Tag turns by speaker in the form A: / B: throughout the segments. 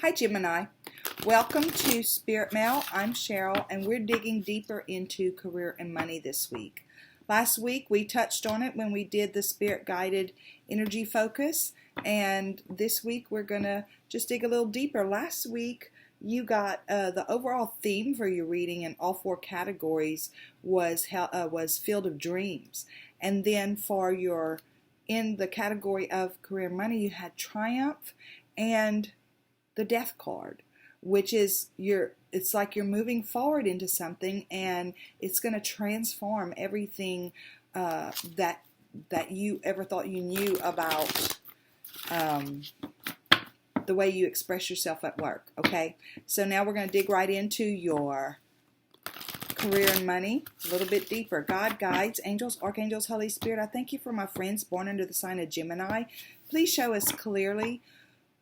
A: Hi Gemini, welcome to Spirit Mail. I'm Cheryl and we're digging deeper into career and money this week. Last week we touched on it when we did the spirit guided energy focus, and this week we're going to just dig a little deeper. Last week you got the overall theme for your reading in all four categories was Field of Dreams, and then for your in the category of career and money you had Triumph and the Death card, which is it's like you're moving forward into something and it's going to transform everything that you ever thought you knew about the way you express yourself at work. Okay, so now we're going to dig right into your career and money a little bit deeper. God, guides, angels, archangels, Holy Spirit, I thank you for my friends born under the sign of Gemini. Please show us clearly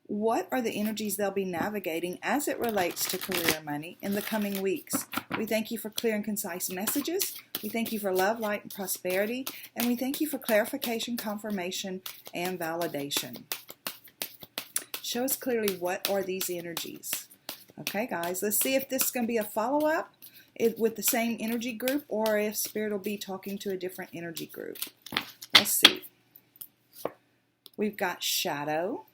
A: what are the energies they'll be navigating as it relates to career and money in the coming weeks. We thank you for clear and concise messages. We thank you for love, light, and prosperity. And we thank you for clarification, confirmation, and validation. Show us clearly what are these energies. Okay, guys, let's see if this is going to be a follow-up with the same energy group or if Spirit will be talking to a different energy group. Let's see. We've got shadow.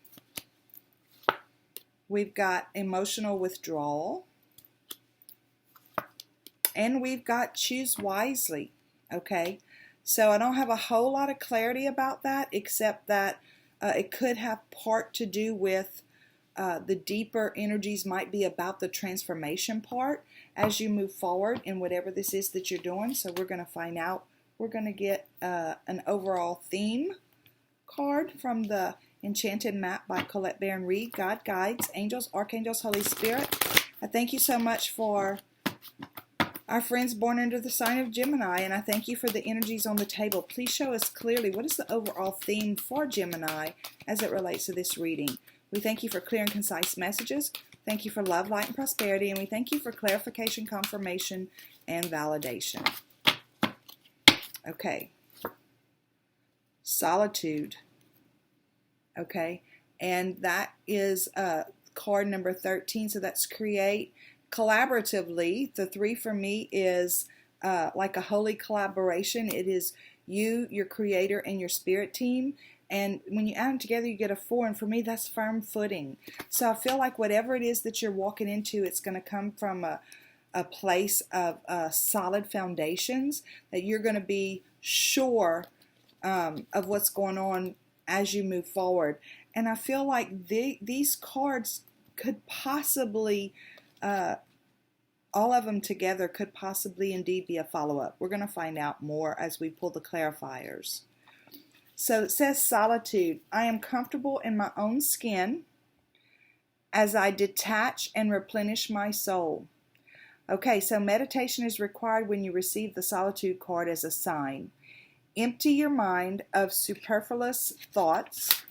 A: We've got emotional withdrawal, and we've got choose wisely. Okay, so I don't have a whole lot of clarity about that, except that it could have part to do with the deeper energies might be about the transformation part as you move forward in whatever this is that you're doing. So we're going to find out. We're going to get an overall theme card from the Enchanted Map by Colette Baron Reed. God, guides, angels, archangels, Holy Spirit, I thank you so much for our friends born under the sign of Gemini, and I thank you for the energies on the table. Please show us clearly what is the overall theme for Gemini as it relates to this reading. We thank you for clear and concise messages. Thank you for love, light, and prosperity, and we thank you for clarification, confirmation, and validation. Okay. Solitude. Okay, and that is card number 13, so that's create collaboratively. The 3 for me is like a holy collaboration. It is you, your creator, and your spirit team, and when you add them together you get a 4, and for me that's firm footing. So I feel like whatever it is that you're walking into, it's going to come from a place of solid foundations, that you're going to be sure of what's going on as you move forward. And I feel like these cards could possibly, all of them together could possibly indeed be a follow-up. We're going to find out more as we pull the clarifiers. So it says solitude. I am comfortable in my own skin as I detach and replenish my soul. Okay, so meditation is required when you receive the solitude card as a sign. Empty your mind of superfluous thoughts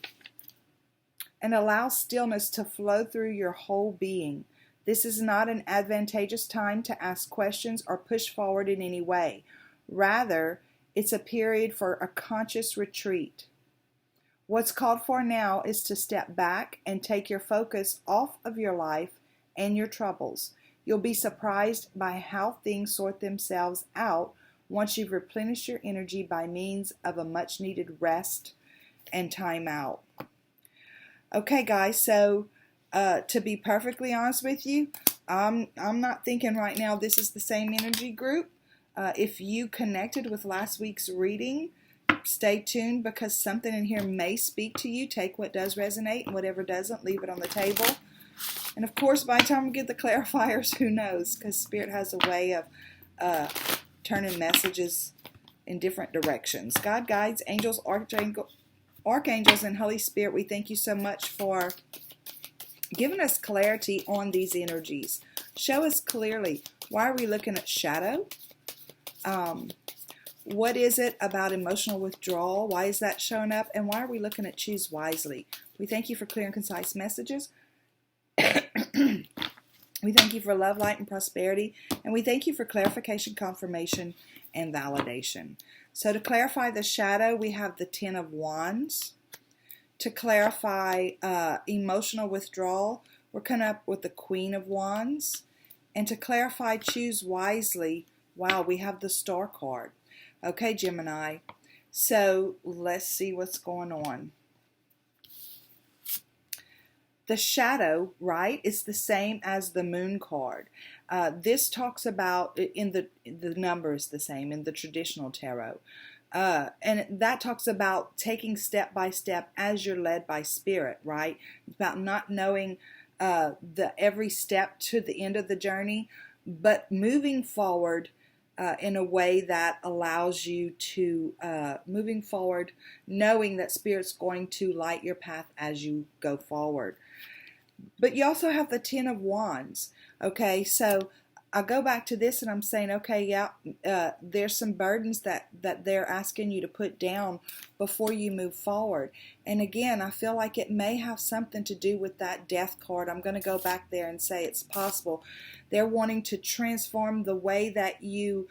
A: and allow stillness to flow through your whole being. This is not an advantageous time to ask questions or push forward in any way. Rather, it's a period for a conscious retreat. What's called for now is to step back and take your focus off of your life and your troubles. You'll be surprised by how things sort themselves out once you've replenished your energy by means of a much needed rest and time out. Okay guys, so to be perfectly honest with you, I'm not thinking right now this is the same energy group. If you connected with last week's reading, stay tuned because something in here may speak to you. Take what does resonate and whatever doesn't, leave it on the table. And of course, by the time we get the clarifiers, who knows, because Spirit has a way of turning messages in different directions. God, guides, angels, archangels, and Holy Spirit, we thank you so much for giving us clarity on these energies. Show us clearly, why are we looking at shadow? What is it about emotional withdrawal? Why is that showing up? And why are we looking at choose wisely? We thank you for clear and concise messages. We thank you for love, light, and prosperity, and we thank you for clarification, confirmation, and validation. So to clarify the shadow, we have the 10 of Wands. To clarify emotional withdrawal, we're coming up with the Queen of Wands. And to clarify, choose wisely. Wow, we have the Star card. Okay, Gemini. So let's see what's going on. The shadow, right, is the same as the Moon card. This talks about, in the number is the same in the traditional tarot. And that talks about taking step by step as you're led by spirit, right? It's about not knowing every step to the end of the journey, but moving forward in a way that allows you to, moving forward, knowing that Spirit's going to light your path as you go forward. But you also have the Ten of Wands. Okay, so I go back to this and I'm saying, okay, yeah, there's some burdens that they're asking you to put down before you move forward. And again, I feel like it may have something to do with that Death card. I'm going to go back there and say it's possible. They're wanting to transform the way that you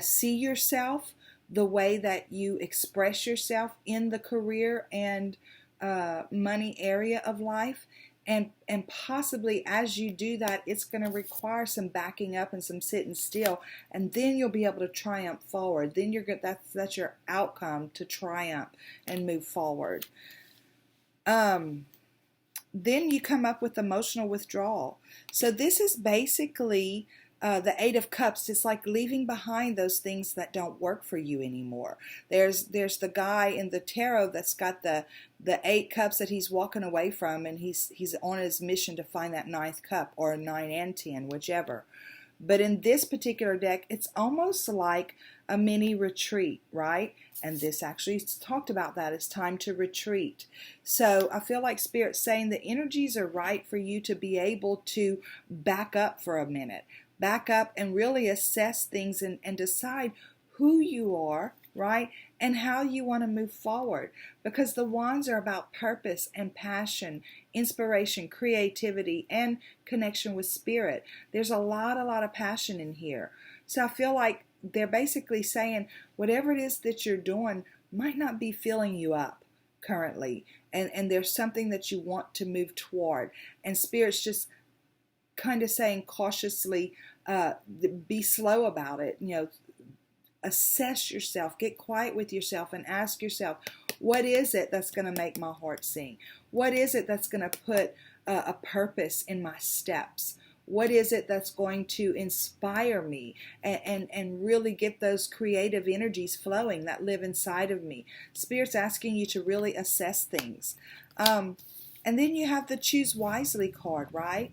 A: see yourself, the way that you express yourself in the career and money area of life. And possibly as you do that, it's going to require some backing up and some sitting still, and then you'll be able to triumph forward. Then you're good. That's your outcome, to triumph and move forward. Then you come up with emotional withdrawal. So this is basically the Eight of Cups. It's like leaving behind those things that don't work for you anymore. There's the guy in the tarot that's got the 8 cups that he's walking away from, and he's on his mission to find that 9th cup, or 9 and 10, whichever. But in this particular deck, it's almost like a mini retreat, right? And this actually talked about that. It's time to retreat. So I feel like Spirit's saying the energies are right for you to be able to back up for a minute. Back up and really assess things and decide who you are, right? And how you want to move forward. Because the wands are about purpose and passion, inspiration, creativity, and connection with spirit. There's a lot of passion in here. So I feel like they're basically saying whatever it is that you're doing might not be filling you up currently. And there's something that you want to move toward. And Spirit's just kind of saying cautiously, be slow about it. You know, assess yourself, get quiet with yourself and ask yourself, what is it that's going to make my heart sing? What is it that's going to put a purpose in my steps? What is it that's going to inspire me and really get those creative energies flowing that live inside of me? Spirit's asking you to really assess things. And then you have the Choose Wisely card, right?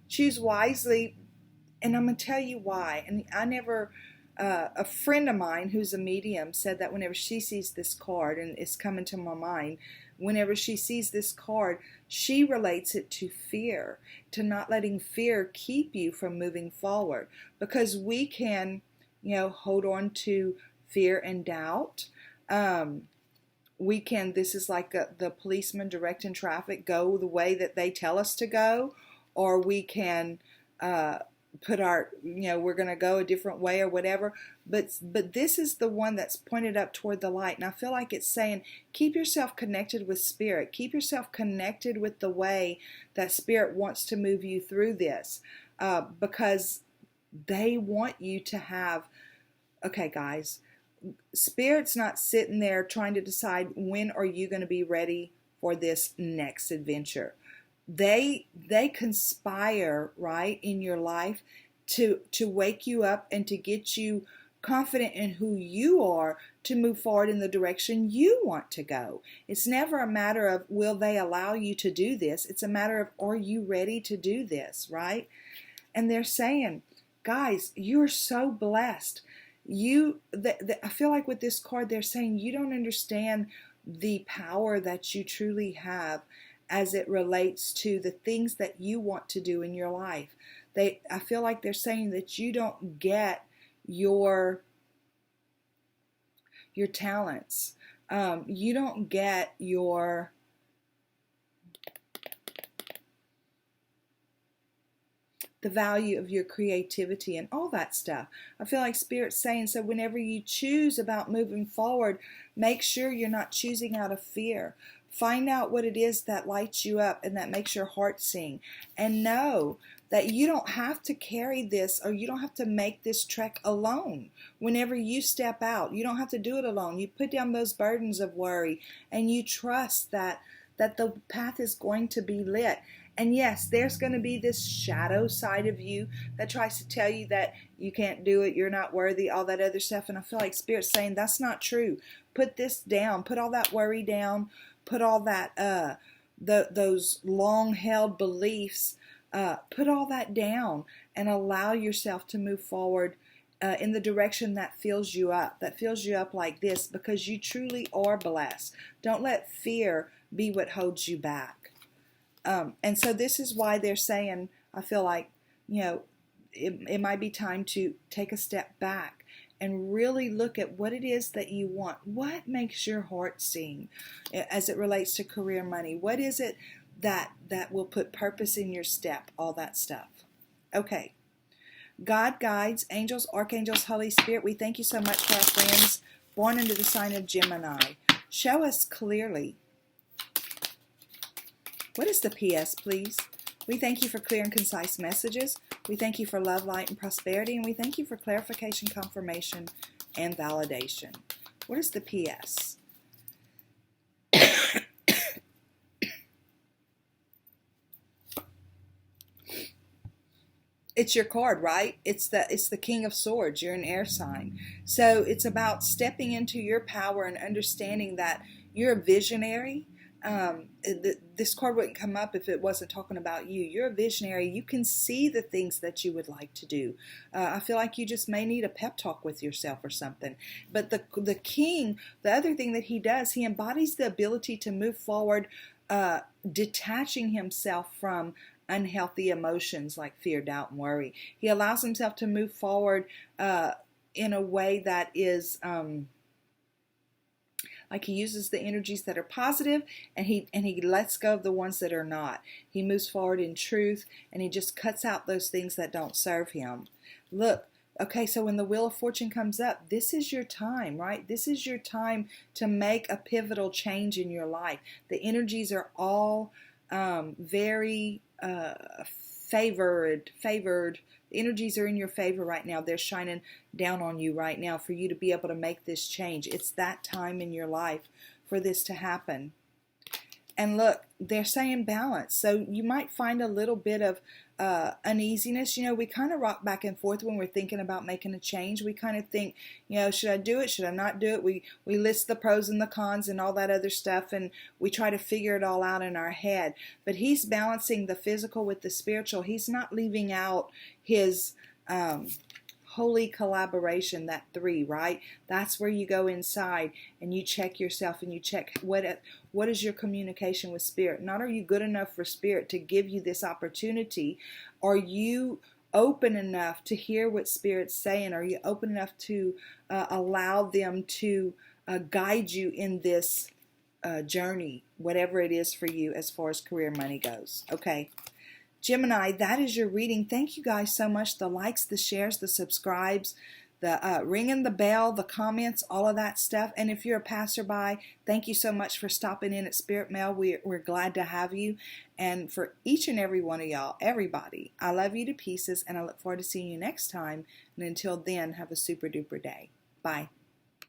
A: Choose wisely, and I'm going to tell you why. And a friend of mine who's a medium said that whenever she sees this card, and it's coming to my mind, whenever she sees this card, she relates it to fear, to not letting fear keep you from moving forward. Because we can, hold on to fear and doubt. We can, this is like the policeman directing traffic, go the way that they tell us to go. Or we can put our, we're going to go a different way or whatever. But this is the one that's pointed up toward the light. And I feel like it's saying, keep yourself connected with Spirit. Keep yourself connected with the way that Spirit wants to move you through this. Because they want you to have, okay, guys, Spirit's not sitting there trying to decide when are you going to be ready for this next adventure. They conspire, right, in your life to wake you up and to get you confident in who you are to move forward in the direction you want to go. It's never a matter of will they allow you to do this. It's a matter of are you ready to do this, right? And they're saying, guys, you're so blessed. I feel like with this card, they're saying you don't understand the power that you truly have as it relates to the things that you want to do in your life. I feel like they're saying that you don't get your talents. You don't get the value of your creativity and all that stuff. I feel like Spirit's saying, so whenever you choose about moving forward, make sure you're not choosing out of fear. Find out what it is that lights you up and that makes your heart sing. And know that you don't have to carry this, or you don't have to make this trek alone. Whenever you step out, you don't have to do it alone. You put down those burdens of worry and you trust that the path is going to be lit. And yes, there's going to be this shadow side of you that tries to tell you that you can't do it, you're not worthy, all that other stuff. And I feel like Spirit's saying that's not true. Put this down. Put all that worry down. Put all that those long-held beliefs. Put all that down and allow yourself to move forward in the direction that fills you up like this, because you truly are blessed. Don't let fear be what holds you back. And so this is why they're saying, I feel like, it might be time to take a step back and really look at what it is that you want. What makes your heart sing as it relates to career, money? What is it that will put purpose in your step? All that stuff. Okay. God, guides, angels, archangels, Holy Spirit, we thank you so much for our friends born into the sign of Gemini. Show us clearly. What is the PS, please? We thank you for clear and concise messages. We thank you for love, light, and prosperity. And we thank you for clarification, confirmation, and validation. What is the PS? It's your card, right? It's the King of Swords. You're an air sign. So it's about stepping into your power and understanding that you're a visionary. This card wouldn't come up if it wasn't talking about you. You're a visionary. You can see the things that you would like to do. I feel like you just may need a pep talk with yourself or something. But the king, the other thing that he does, he embodies the ability to move forward, detaching himself from unhealthy emotions like fear, doubt, and worry. He allows himself to move forward in a way that is like he uses the energies that are positive, and he lets go of the ones that are not. He moves forward in truth, and he just cuts out those things that don't serve him. Look, okay, so when the Wheel of Fortune comes up, this is your time, right? This is your time to make a pivotal change in your life. The energies are all very favored. The energies are in your favor right now. They're shining down on you right now for you to be able to make this change. It's that time in your life for this to happen. And look, they're saying balance. So you might find a little bit of uneasiness. We kind of rock back and forth when we're thinking about making a change. We kind of think, should I do it? Should I not do it? We list the pros and the cons and all that other stuff, and we try to figure it all out in our head. But he's balancing the physical with the spiritual. He's not leaving out his holy collaboration, that 3, right? That's where you go inside and you check yourself and you check what is your communication with Spirit. Not are you good enough for Spirit to give you this opportunity. Are you open enough to hear what Spirit's saying? Are you open enough to allow them to guide you in this journey, whatever it is for you as far as career, money goes? Okay. Gemini, that is your reading. Thank you guys so much. The likes, the shares, the subscribes, the ringing the bell, the comments, all of that stuff. And if you're a passerby, thank you so much for stopping in at Spirit Mail. We're glad to have you. And for each and every one of y'all, everybody, I love you to pieces, and I look forward to seeing you next time. And until then, have a super duper day. Bye.